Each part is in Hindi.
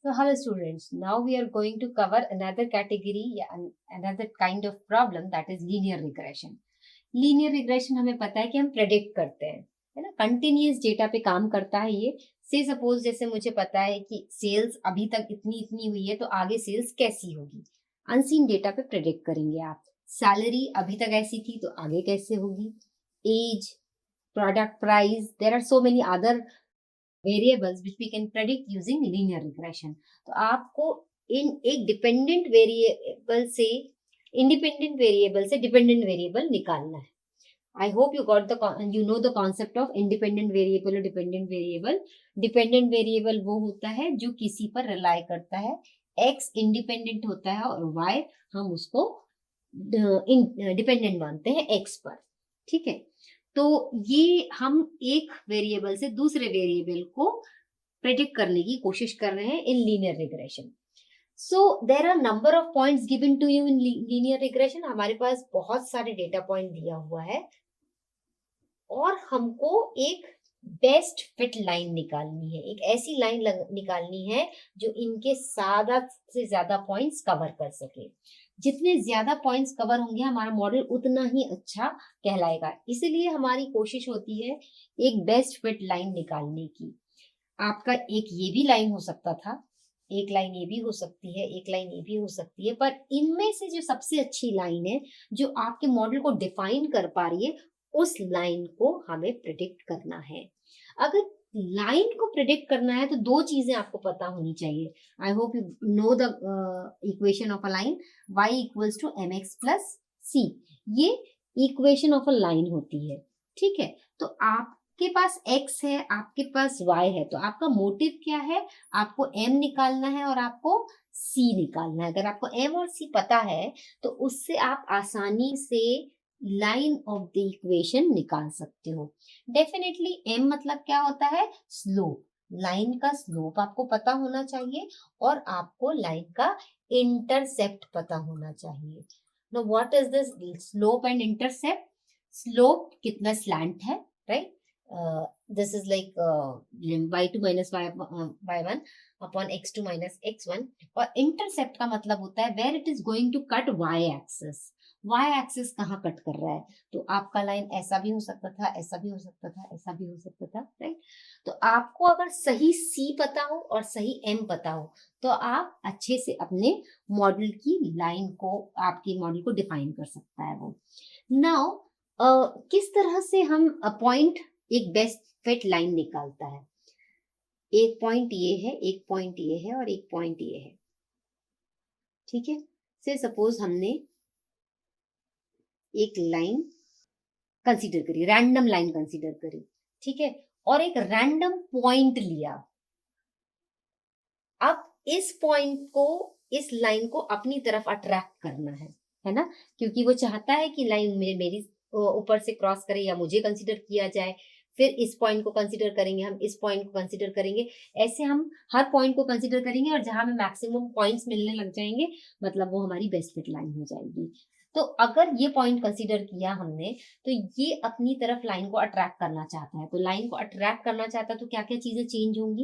So hello students, now we are going to cover another category, another kind of problem, that is linear regression. Linear regression हमें पता है कि हम प्रेडिक्ट करते हैं, है ना, कंटिन्यूस डेटा पे काम करता है ये। से सपोज जैसे मुझे पता है कि सेल्स अभी तक इतनी इतनी हुई है तो आगे सेल्स कैसी होगी, अनसीन डेटा पे प्रेडिक्ट करेंगे आप। सैलरी अभी तक ऐसी थी तो आगे कैसे होगी, age, product price, there are so many other variables which we can predict using linear regression. तो आपको इन एक डिपेंडेंट वेरिएबल से इंडिपेंडेंट वेरिएबल से डिपेंडेंट वेरिएबल निकालना है। I hope you know the concept of independent variable और डिपेंडेंट वेरिएबल। डिपेंडेंट वेरिएबल वो होता है जो किसी पर रिलाई करता है, एक्स इंडिपेंडेंट होता है और वाई हम उसको डिपेंडेंट मानते हैं एक्स पर, ठीक है। तो ये हम एक वेरिएबल से दूसरे वेरिएबल को प्रेडिक्ट करने की कोशिश कर रहे हैं in linear regression. So there are number of points given to you in linear regression. हमारे पास बहुत सारे डेटा पॉइंट दिया हुआ है और हमको एक बेस्ट फिट लाइन निकालनी है, एक ऐसी लाइन निकालनी है जो इनके ज्यादा से ज्यादा पॉइंट्स कवर कर सके। जितने ज्यादा पॉइंट्स कवर होंगे हमारा मॉडल उतना ही अच्छा कहलाएगा, इसलिए हमारी कोशिश होती है एक बेस्ट फिट लाइन निकालने की। आपका एक ये भी लाइन हो सकता था, एक लाइन ये भी हो सकती है, एक लाइन ये भी हो सकती है, पर इनमें से जो सबसे अच्छी लाइन है जो आपके मॉडल को डिफाइन कर पा रही है उस लाइन को हमें प्रिडिक्ट करना है। अगर लाइन को प्रिडिक्ट करना है तो दो चीजें आपको पता होनी चाहिए। I hope you know the equation of a line, y equals to mx plus c। ये इक्वेशन ऑफ अ लाइन होती है, ठीक है। तो आपके पास x है, आपके पास y है, तो आपका मोटिव क्या है, आपको m निकालना है और आपको c निकालना है। अगर आपको m और c पता है तो उससे आप आसानी से लाइन ऑफ द इक्वेशन निकाल सकते हो। डेफिनेटली m मतलब क्या होता है, स्लोप। लाइन का स्लोप आपको पता होना चाहिए और आपको लाइन का इंटरसेप्ट पता होना चाहिए। Know what is this slope and intercept? Slope कितना स्लैंट है, right? This is like y2 minus y1 upon x2 minus x1। और इंटरसेप्ट का मतलब होता है where it is going to cut y axis. Y axis कहाँ कट कर रहा है, तो आपका लाइन ऐसा भी हो सकता था, ऐसा भी हो सकता था, ऐसा भी हो सकता था, राइट? तो आपको अगर सही सी पता हो और सही एम पता हो तो आप अच्छे से अपने मॉडल की लाइन को, आपके मॉडल को डिफाइन कर सकता है वो। नाउ किस तरह से हम पॉइंट एक बेस्ट फिट लाइन निकालता है? एक पॉइंट ये है, एक पॉइंट ये है और एक पॉइंट ये है, ठीक है। से सपोज हमने एक लाइन कंसीडर करी, रैंडम लाइन कंसीडर करी, ठीक है, और एक रैंडम पॉइंट लिया। अब इस पॉइंट को, इस लाइन को अपनी तरफ अट्रैक्ट करना है ना, क्योंकि वो चाहता है कि लाइन मेरी ऊपर से क्रॉस करे या मुझे कंसीडर किया जाए। फिर इस पॉइंट को कंसीडर करेंगे, हम इस पॉइंट को कंसीडर करेंगे, ऐसे हम हर पॉइंट को कंसीडर करेंगे और जहां हमें मैक्सिमम पॉइंट्स मिलने लग जाएंगे मतलब वो हमारी बेस्ट फिट लाइन हो जाएगी। तो अगर ये पॉइंट कंसीडर किया हमने तो ये अपनी तरफ लाइन को अट्रैक्ट करना चाहता है। तो लाइन को अट्रैक्ट करना चाहता है तो क्या क्या चीजें चेंज होंगी,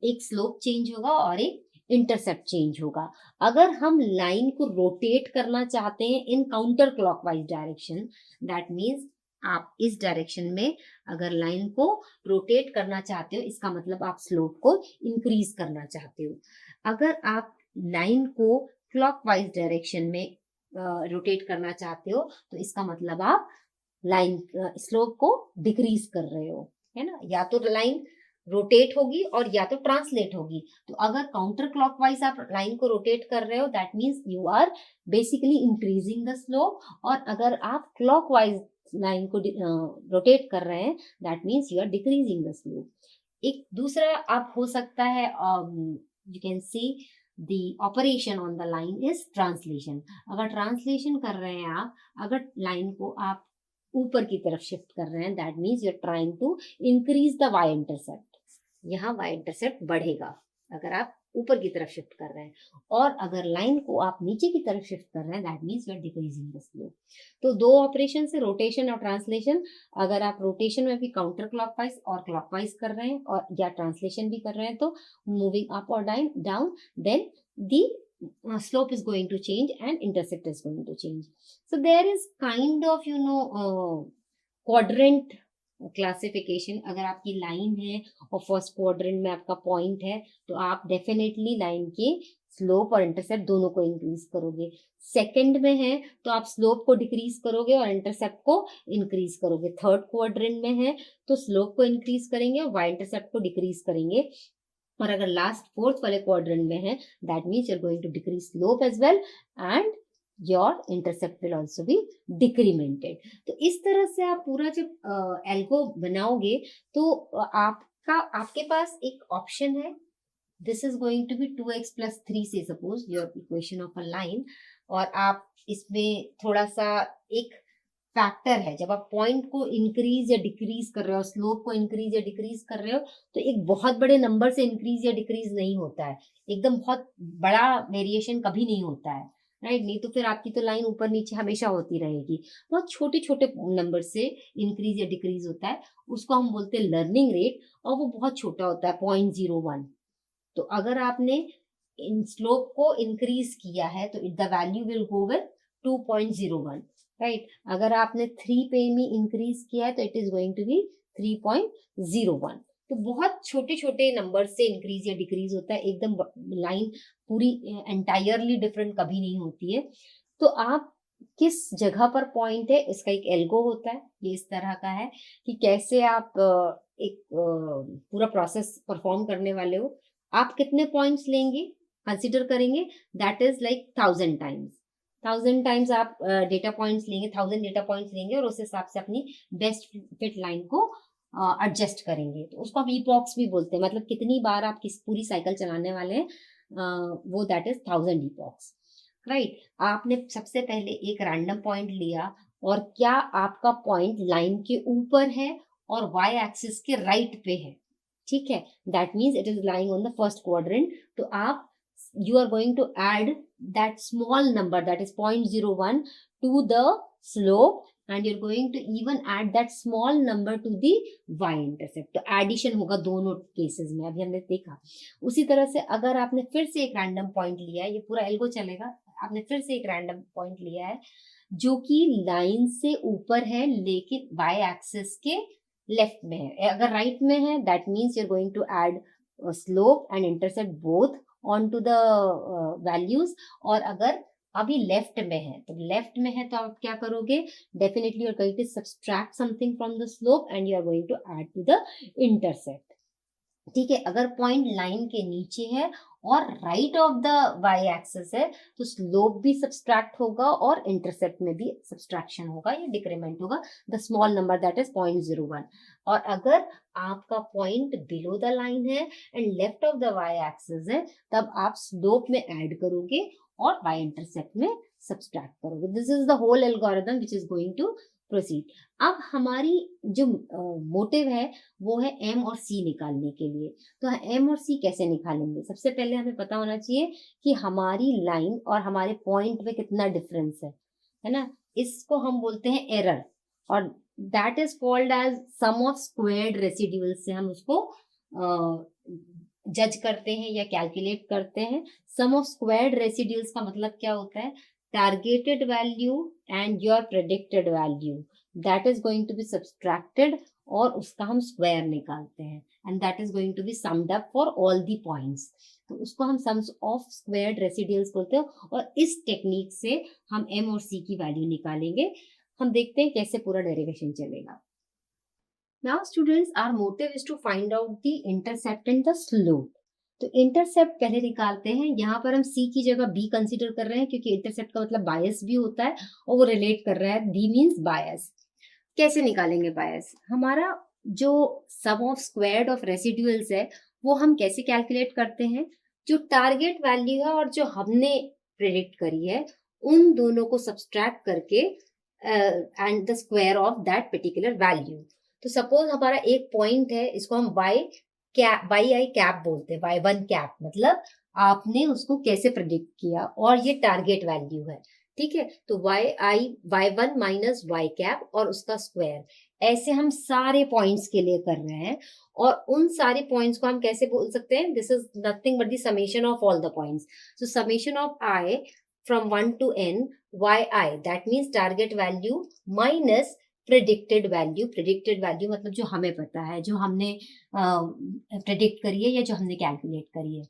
एक स्लोप चेंज होगा और एक इंटरसेप्ट चेंज होगा। अगर हम लाइन को रोटेट करना चाहते हैं in counter clockwise direction, that means आप इस डायरेक्शन में अगर लाइन को रोटेट करना चाहते हो इसका मतलब आप स्लोप को इंक्रीज करना चाहते हो। अगर आप लाइन को क्लॉकवाइज डायरेक्शन में रोटेट करना चाहते हो तो इसका मतलब आप लाइन स्लोप को डिक्रीज कर रहे हो, है ना। या तो लाइन रोटेट होगी और या तो ट्रांसलेट होगी। तो अगर काउंटर क्लॉकवाइज आप लाइन को रोटेट कर रहे हो that means you are basically increasing the slope, और अगर आप क्लॉकवाइज लाइन को रोटेट कर रहे हैं that means you are decreasing the slope. एक दूसरा आप हो सकता है, you can see the operation on the line is translation। अगर ट्रांसलेशन कर रहे हैं आप, अगर लाइन को आप ऊपर की तरफ शिफ्ट कर रहे हैं that means you are trying to increase the Y intercept. यहाँ वाई इंटरसेप्ट बढ़ेगा अगर आप ऊपर की तरफ शिफ्ट कर रहे हैं, और अगर लाइन को आप नीचे की तरफ शिफ्ट कर रहे हैं, that means you are decreasing the slope. तो दो ऑपरेशन से, रोटेशन और ट्रांसलेशन। अगर आप रोटेशन में भी काउंटर क्लॉकवाइज और क्लॉकवाइज कर रहे हैं, और या ट्रांसलेशन भी कर रहे हैं, तो मूविंग अप और down, then the slope is going to change and intercept is going to change. So there is kind of quadrant classification. अगर आपकी लाइन है और फर्स्ट क्वाड्रेंट में आपका पॉइंट है, तो आप डेफिनेटली लाइन के स्लोप और इंटरसेप्ट दोनों को इंक्रीज करोगे। सेकंड में है तो आप स्लोप को डिक्रीज करोगे और इंटरसेप्ट को इंक्रीज करोगे। थर्ड क्वाड्रेंट में है तो स्लोप को इंक्रीज करेंगे और वाई इंटरसेप्ट को डिक्रीज करेंगे। और अगर लास्ट फोर्थ वाले क्वाड्रेंट में है, that means you are going to decrease slope as well and your intercept will also be decremented. तो इस तरह से आप पूरा जब एल्गो बनाओगे तो आपके पास एक ऑप्शन है, this is going to be 2x + 3 से suppose your equation of a line, और आप इसमें थोड़ा सा एक फैक्टर है, जब आप पॉइंट को इंक्रीज या डिक्रीज कर रहे हो, स्लोप को इंक्रीज या डिक्रीज कर रहे हो, तो एक बहुत बड़े नंबर से इंक्रीज या डिक्रीज नहीं होता है, एकदम बहुत बड़ा वेरिएशन कभी नहीं होता है, राइट। नहीं तो फिर आपकी तो लाइन ऊपर नीचे हमेशा होती रहेगी। बहुत छोटे छोटे नंबर से इंक्रीज या डिक्रीज होता है, उसको हम बोलते हैं लर्निंग रेट, और वो बहुत छोटा होता है 0.01। तो अगर आपने इन स्लोप को इंक्रीज किया है तो the value will go with 2.01, right. अगर आपने 3 पे में इंक्रीज किया है तो it is going to be 3.01। तो बहुत छोटे छोटे नंबर से इंक्रीज या डिक्रीज होता है, एकदम लाइन पूरी एंटायरली डिफरेंट कभी नहीं होती है। तो आप किस जगह पर पॉइंट है, इसका एक एल्गो होता है, ये इस तरह का है कि कैसे आप एक पूरा प्रोसेस परफॉर्म करने वाले हो। आप कितने पॉइंट्स लेंगे, कंसिडर करेंगे, दैट इज लाइक 1000 टाइम्स आप डेटा पॉइंट्स लेंगे, 1000 डेटा पॉइंट्स लेंगे और उस हिसाब से अपनी बेस्ट फिट लाइन को एडजस्ट करेंगे। तो उसको हम ईपॉक्स भी बोलते हैं, मतलब कितनी बार आप किस पूरी साइकिल चलाने वाले हैं, वो दैट इज 1000 ईपॉक्स, राइट। आपने सबसे पहले एक रैंडम पॉइंट लिया, और क्या आपका पॉइंट लाइन के ऊपर है और वाई एक्सिस के राइट पे है, ठीक है, that means it is lying on the first quadrant. तो आप you are going to add that small number, that is 0.01, to the slope, and you're going to even add that small number to the y-intercept। तो एडिशन होगा दोनों केसेस में, अभी हमने देखा। उसी तरह से अगर आपने फिर से एक रैंडम पॉइंट लिया है, ये पूरा एल्गो चलेगा, आपने फिर से एक रैंडम पॉइंट लिया है जो कि लाइन से ऊपर है लेकिन वाई एक्सिस के लेफ्ट में है। अगर राइट में है, that means you are going to add slope and intercept both on to the values. और अगर अभी लेफ्ट में है, तो लेफ्ट में है तो आप क्या करोगे, definitely you are going to subtract something from the slope and you are going to add to the intercept, ठीक है। अगर पॉइंट लाइन के नीचे है और right of the Y axis है, तो स्लोप भी सब्सट्रैक्ट होगा और इंटरसेप्ट में भी सब्सट्रैक्शन होगा या डिक्रीमेंट होगा, the small number that is 0.01। और अगर आपका पॉइंट बिलो द लाइन है and left of the Y axis है, तब आप स्लोप में ऐड करोगे और वाई इंटरसेप्ट में सब्सट्रैक्ट करोगे। This is the whole algorithm which is going to proceed. अब हमारी जो मोटिव है वो है एम और सी निकालने के लिए। तो एम और सी कैसे निकालेंगे, सबसे पहले हमें पता होना चाहिए कि हमारी लाइन और हमारे पॉइंट में कितना डिफरेंस है ना। इसको हम बोलते हैं एरर, और that is called as sum of squared residuals से हम उसको जज करते हैं या कैलकुलेट करते हैं। सम ऑफ स्क्वायर्ड रेसिड्यूल्स का मतलब क्या होता है, targeted value and your predicted value that is going to be subtracted, और उसका हम स्क्वायर निकालते हैं, and that is going to be summed up for all the points। तो उसको हम sums of squared residuals बोलते हैं, और इस टेक्निक से हम m और c की वैल्यू निकालेंगे। हम देखते हैं कैसे पूरा डेरिवेशन चलेगा। Now students, our motive is to find out the intercept and the slope। तो इंटरसेप्ट पहले निकालते हैं। यहाँ पर हम सी की जगह बी कंसीडर कर रहे हैं क्योंकि इंटरसेप्ट का मतलब बायस भी होता है और वो रिलेट कर रहा है, बी मीन्स बायस। कैसे निकालेंगे बायस, हमारा जो सम ऑफ स्क्वायर्ड ऑफ रेसिड्यूल्स है वो हम कैसे कैलकुलेट करते हैं, जो टारगेट वैल्यू है और जो हमने प्रेडिक्ट करी है उन दोनों को सब्सट्रैक्ट करके and the square of that particular value. तो सपोज हमारा एक पॉइंट है, इसको हम बाई आई कैप बोलते हैं, बाई वन कैप मतलब आपने उसको कैसे प्रेडिक्ट किया, और ये टारगेट वैल्यू है, ठीक है। तो y1 माइनस वाई कैप और उसका स्क्वायर, ऐसे हम सारे पॉइंट्स के लिए कर रहे हैं, और उन सारे पॉइंट्स को हम कैसे बोल सकते हैं, this is nothing but the summation of all the points. So summation of i from 1 to n yi, that means target value minus predicted value. Predicted value मतलब जो हमें पता है, जो हमने प्रेडिक्ट करी है या जो हमने कैलकुलेट करी है,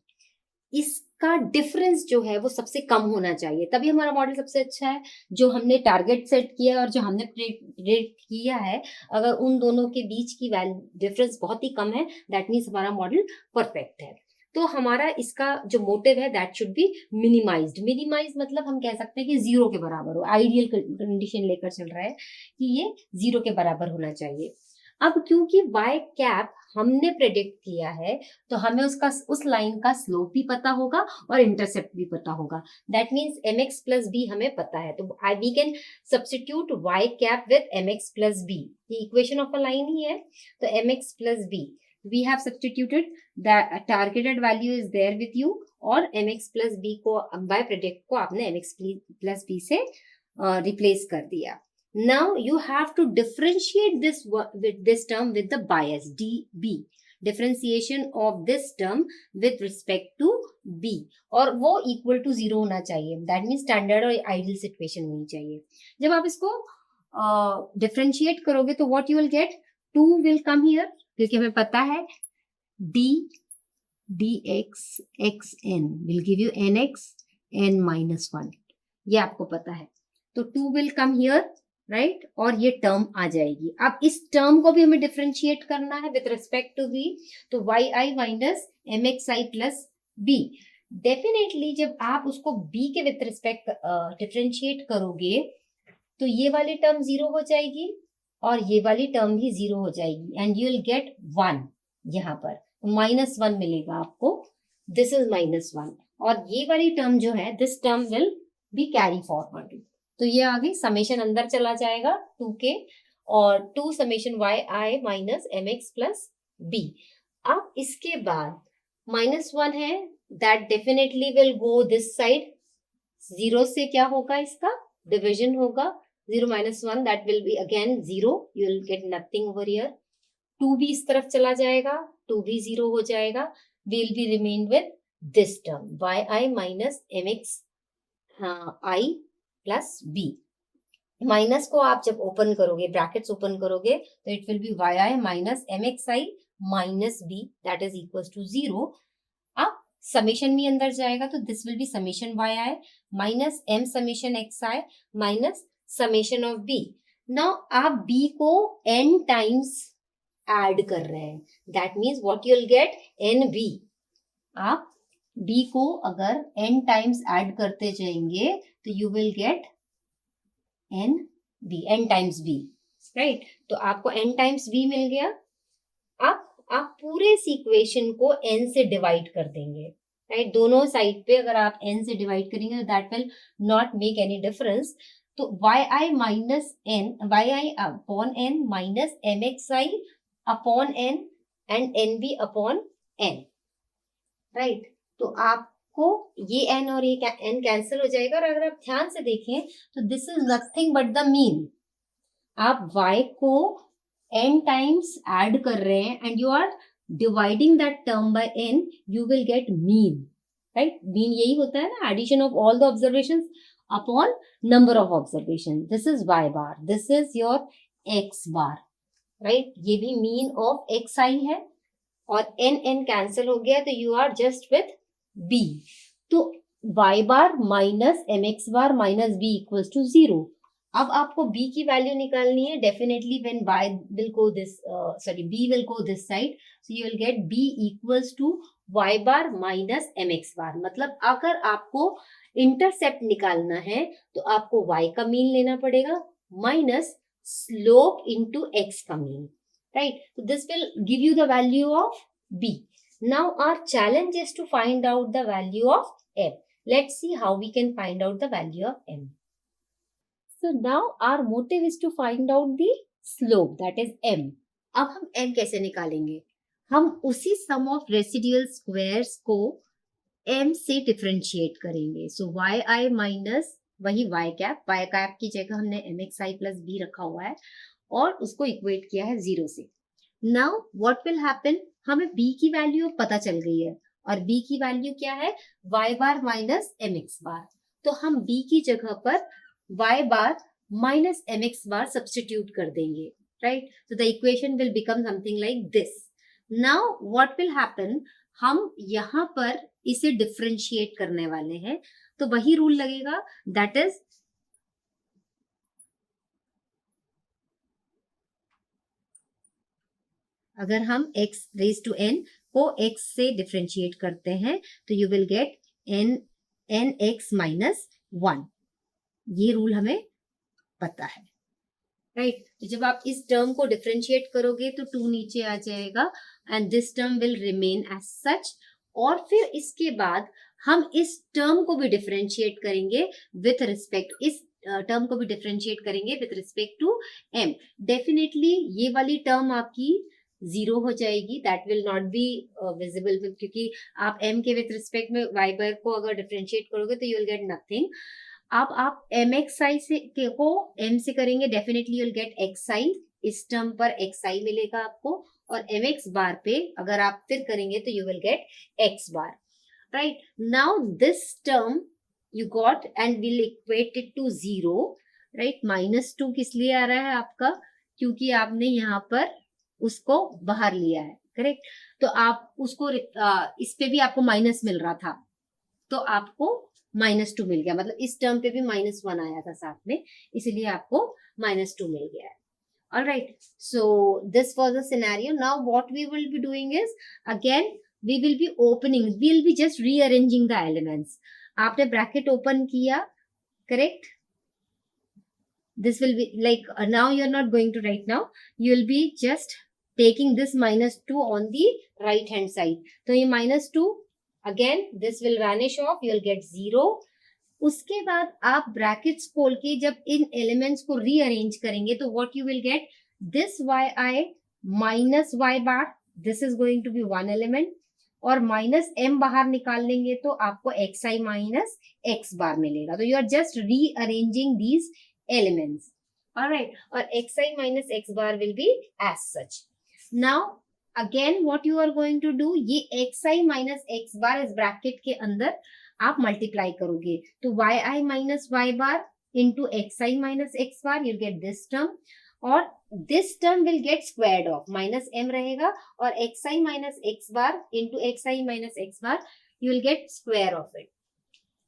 इसका डिफरेंस जो है वो सबसे कम होना चाहिए, तभी हमारा मॉडल सबसे अच्छा है। जो हमने टारगेट सेट किया और जो हमने प्रेडिक्ट किया है, अगर उन दोनों के बीच की डिफरेंस बहुत ही कम है, दैट मीन्स हमारा मॉडल परफेक्ट है। तो हमारा इसका जो मोटिव है that should be minimized. Minimize मतलब हम कह सकते हैं कि जीरो के बराबर हो, आइडियल कंडीशन लेकर चल रहा है कि ये जीरो के बराबर होना चाहिए। अब क्योंकि y कैप हमने प्रेडिक्ट किया है, तो हमें उसका उस लाइन का स्लोप भी पता होगा और इंटरसेप्ट भी पता होगा। That means mx plus b हमें पता है, तो we can substitute y cap with mx plus b। ये इक्वेशन ऑफ अ लाइन ही है, तो mx plus b we have substituted, the targeted value is there with you, और mx plus b को by predict को आपने mx plus b से replace कर दिया। Now you have to differentiate this term with the bias db, differentiation of this term with respect to b, और वो equal to 0 होना चाहिए, that means standard और ideal situation होनी चाहिए। जब आप इसको differentiate करोगे तो what you will get, 2 will come here, क्योंकि हमें पता है dx xn will give you nx n minus 1, ये आपको पता है। तो 2 will come here, राइट, और ये टर्म आ जाएगी। अब इस टर्म को भी हमें डिफरेंशिएट करना है विद रिस्पेक्ट टू b, तो yi minus mxi plus b। Definitely जब आप उसको b के विद रिस्पेक्ट डिफरेंशिएट करोगे तो ये वाली टर्म जीरो हो जाएगी और ये वाली टर्म भी जीरो हो जाएगी, एंड यू विल गेट 1, यहाँ पर -1 मिलेगा आपको, दिस इज -1, और ये वाली टर्म जो है this term will be carry forward. तो ये आगे समेशन अंदर चला जाएगा 2 के, और 2 summation yi minus mx plus b। अब इसके बाद -1 है, that definitely will go this side, zero से क्या होगा, इसका डिविजन होगा, 0 minus 1 that will be again 0, you will get nothing over here। 2 भी इस तरफ चला जाएगा, 2 भी 0 हो जाएगा, we will be remain with this term yi minus mx i plus b। Minus को आप जब ओपन करोगे, ब्रैकेट्स ओपन करोगे, तो it will be yi minus mxi minus b that is equals to 0। अब समेशन भी अंदर जाएगा, तो this will be summation yi minus m summation xi minus summation of b। Now आप b को n टाइम्स ऐड कर रहे हैं, that means what you will gate nb। आप b को अगर n टाइम्स ऐड करते जाएंगे तो you will gate n times b, right. तो आपको n टाइम्स b मिल गया। अब आप पूरे इस इक्वेशन को n से डिवाइड कर देंगे, राइट। दोनों साइड पे अगर आप n से डिवाइड करेंगे तो that will not make any difference. तो yi minus n, yi upon n minus mxi upon n and nb upon n, right. तो आपको ये n और ये n कैंसिल हो जाएगा, और अगर आप ध्यान से देखें तो this is nothing but the mean. आप y को n टाइम्स ऐड कर रहे हैं and you are dividing that term by n, you will get mean, right. Mean यही होता है ना, addition of all the observations upon number of observation. This is y bar, this is your x bar, right. ये भी मीन ऑफ xi है, और n कैंसिल हो गया, तो you are just with b। तो y bar minus mx bar minus b equals to 0। अब आपको b की वैल्यू निकालनी है। Definitely when y will go this b will go this side, so you will get b equals to y bar minus mx बार। मतलब अगर आपको इंटरसेप्ट निकालना है तो आपको y का मीन लेना पड़ेगा माइनस स्लोप इनटू x का mean, right? So this will give you the value of b. Now our challenge is to find out the value of m. Let's see how we can find out the value of m. So now our motive is to find out the slope, that is m. अब हम m कैसे निकालेंगे? हम उसी सम ऑफ रेसिडुअल स्क्वायर्स को m से डिफरेंशिएट करेंगे. सो वाई आई माइनस वही y कैप की जगह हमने mxi प्लस b रखा हुआ है और उसको इक्वेट किया है 0 से. नाउ व्हाट विल हैपन, हमें b की वैल्यू पता चल गई है और b की वैल्यू क्या है, y बार माइनस mx बार. तो हम b की जगह पर y बार माइनस mx बार सब्स्टिट्यूट कर देंगे, right. So the equation will become something like this. Now what will happen, हम यहाँ पर इसे डिफरेंशिएट करने वाले हैं, तो वही रूल लगेगा, दैट इज अगर हम x रेज टू n को x से डिफरेंशिएट करते हैं तो you will gate n x minus 1. ये रूल हमें पता है, राइट. तो जब आप इस टर्म को डिफरेंशिएट करोगे तो 2 नीचे आ जाएगा and this term will remain as such. और फिर इसके बाद हम इस टर्म को भी डिफरेंशिएट करेंगे विथ रिस्पेक्ट, इस टर्म को भी डिफरेंशिएट करेंगे with respect to m. Definitely ये वाली टर्म आपकी 0 हो जाएगी, that will not be visible, क्योंकि आप m के विथ रिस्पेक्ट में y बार को अगर डिफरेंशिएट करोगे तो यू विल गेट नथिंग. आप mxi से को m से करेंगे, definitely you will get xi. इस टर्म पर xi मिलेगा आपको और mx बार पे अगर आप फिर करेंगे तो you will gate x bar, right. Now this term you got and will equate it to 0, right. -2 किस लिए आ रहा है आपका, क्योंकि आपने यहाँ पर उसको बाहर लिया है, करेक्ट. तो आप उसको इस पे भी आपको माइनस मिल रहा था तो आपको -2 मिल गया, मतलब इस टर्म पे भी -1 आया था साथ में, इसीलिए आपको -2 मिल गया है. All right, so this was the scenario. Now what we will be doing is, again we will be opening, we will be just rearranging the elements. आपने ब्रैकेट ओपन किया, correct. This will be like now you are not going to write now, you will be just taking this -2 on the right hand side. तो ये -2, again this will vanish off, you will get 0. उसके बाद आप ब्रैकेट्स खोल के जब इन एलिमेंट्स को रीअरेंज करेंगे तो what you will get, this yi minus y bar, this is going to be one element, और माइनस m बाहर निकाल लेंगे तो आपको xi माइनस x बार मिलेगा. तो you are just rearranging these elements, alright. और xi minus x bar will be as such. Now again what you are going to do, ये xi माइनस x बार इस ब्रैकेट के अंदर आप मल्टीप्लाई करोगे तो yi minus y bar into xi minus x bar, you get this term, और this term will get squared off, minus m रहेगा और xi minus x bar into xi minus x bar, you will get square of it.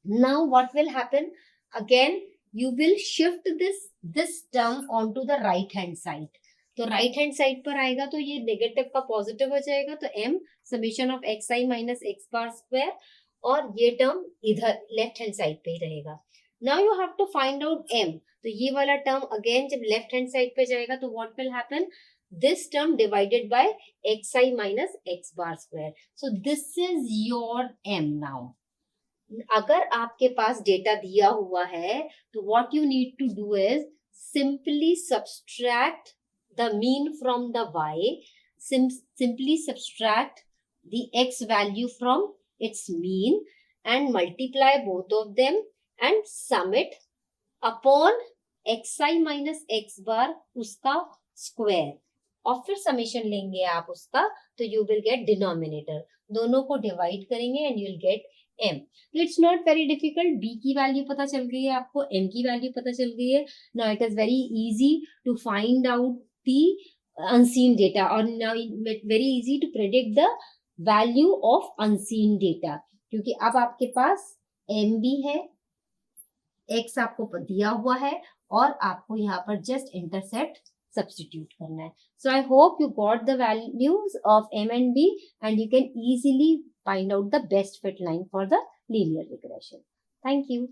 Now what will happen, again you will shift this term on to the right hand side. तो राइट हैंड साइड पर आएगा तो ये नेगेटिव का पॉजिटिव हो जाएगा, तो m summation of xi minus x bar square, और ये टर्म इधर लेफ्ट हैंड साइड पे ही रहेगा. Now you have to find out m. तो ये वाला टर्म अगेन जब लेफ्ट हैंड साइड पे जाएगा तो what will happen, this term divided by xi minus x bar square. So this is your m. Now अगर आपके पास डेटा दिया हुआ है तो what you need to do is simply subtract the mean from the y, simply subtract the x value from its mean and multiply both of them and sum it upon xi minus x bar उसका स्क्वायर, और फिर समेशन लेंगे आप उसका, तो यू विल गेट डिनोमिनेटर, दोनों को डिवाइड करेंगे and you will gate m. It's not very difficult, b की वैल्यू पता चल गई है आपको, m की वैल्यू पता चल गई है. Now it is very easy to find out the unseen data, or now very easy to predict the value of unseen data, क्योंकि अब आपके पास m भी है, x आपको दिया हुआ है और आपको यहाँ पर जस्ट इंटरसेप्ट सब्स्टिट्यूट करना है. So I hope you got the values of m and b and you can easily find out the best fit line for the linear regression. Thank you.